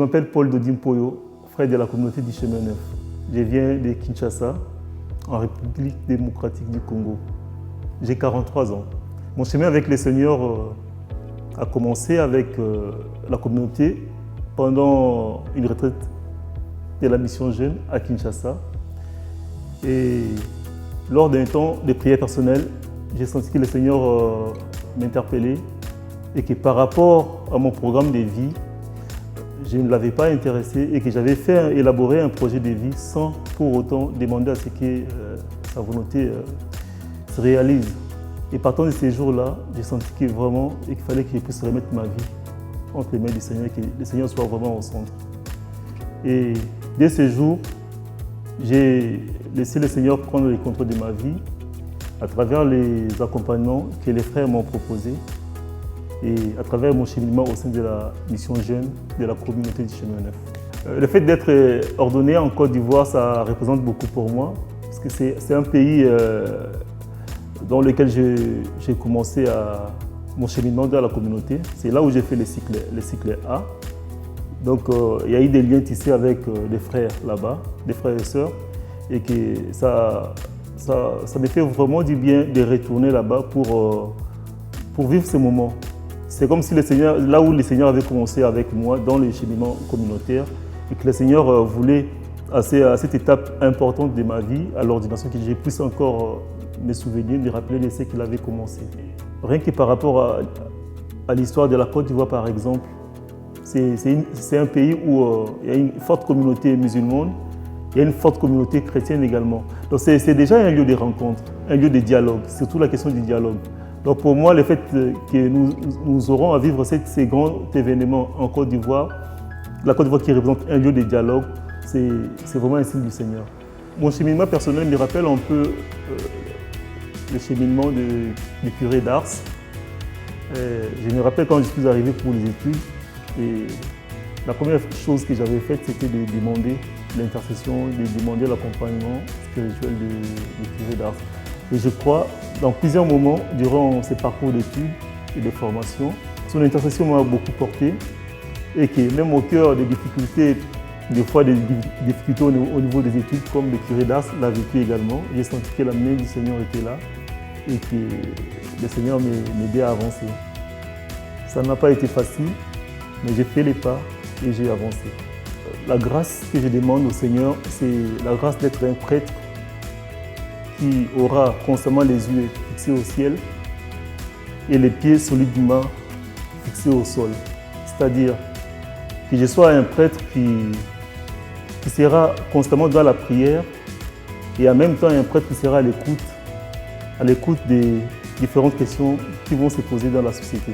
m'appelle Paul Dodimpoyo, frère de la communauté du Chemin Neuf. Je viens de Kinshasa, en République démocratique du Congo. J'ai 43 ans. Mon chemin avec le Seigneur a commencé avec la communauté pendant une retraite de la mission jeune à Kinshasa. Et lors d'un temps de prière personnelle, j'ai senti que le Seigneur m'interpellait et que par rapport à mon programme de vie, je ne l'avais pas intéressé et que j'avais fait élaborer un projet de vie sans pour autant demander à ce que sa volonté se réalise. Et partant de ces jours-là, j'ai senti que vraiment qu'il fallait que je puisse remettre ma vie entre les mains du Seigneur et que le Seigneur soit vraiment au centre. Et dès ce jour, j'ai laissé le Seigneur prendre le contrôle de ma vie à travers les accompagnements que les frères m'ont proposés et à travers mon cheminement au sein de la mission jeune de la communauté du Chemin Neuf. Le fait d'être ordonné en Côte d'Ivoire, ça représente beaucoup pour moi, parce que c'est un pays dans lequel j'ai commencé mon cheminement dans la communauté. C'est là où j'ai fait le cycle A. Donc il y a eu des liens tissés avec des frères là-bas, des frères et sœurs, et que ça me fait vraiment du bien de retourner là-bas pour vivre ce moment. C'est comme si le Seigneur, là où le Seigneur avait commencé avec moi dans le cheminement communautaire, et que le Seigneur voulait, à cette étape importante de ma vie, à l'ordination, que je puisse encore me souvenir, me rappeler de ce qu'il avait commencé. Rien que par rapport à l'histoire de la Côte d'Ivoire, par exemple, c'est un pays où il y a une forte communauté musulmane, il y a une forte communauté chrétienne également. Donc c'est déjà un lieu de rencontre, un lieu de dialogue, surtout la question du dialogue. Donc pour moi, le fait que nous aurons à vivre ces grands événements en Côte d'Ivoire, la Côte d'Ivoire qui représente un lieu de dialogue, c'est vraiment un signe du Seigneur. Mon cheminement personnel me rappelle un peu le cheminement du curé d'Ars. Je me rappelle quand je suis arrivé pour les études, et la première chose que j'avais faite, c'était de demander l'intercession, de demander l'accompagnement spirituel du curé d'Ars. Et je crois, dans plusieurs moments, durant ces parcours d'études et de formation, son intercession m'a beaucoup porté et que même au cœur des difficultés, des fois des difficultés au niveau des études, comme le curé d'Ars l'a vécu également, j'ai senti que la main du Seigneur était là et que le Seigneur m'aidait à avancer. Ça n'a pas été facile, mais j'ai fait les pas et j'ai avancé. La grâce que je demande au Seigneur, c'est la grâce d'être un prêtre qui aura constamment les yeux fixés au ciel et les pieds solidement fixés au sol. C'est-à-dire que je sois un prêtre qui sera constamment dans la prière et en même temps un prêtre qui sera à l'écoute des différentes questions qui vont se poser dans la société.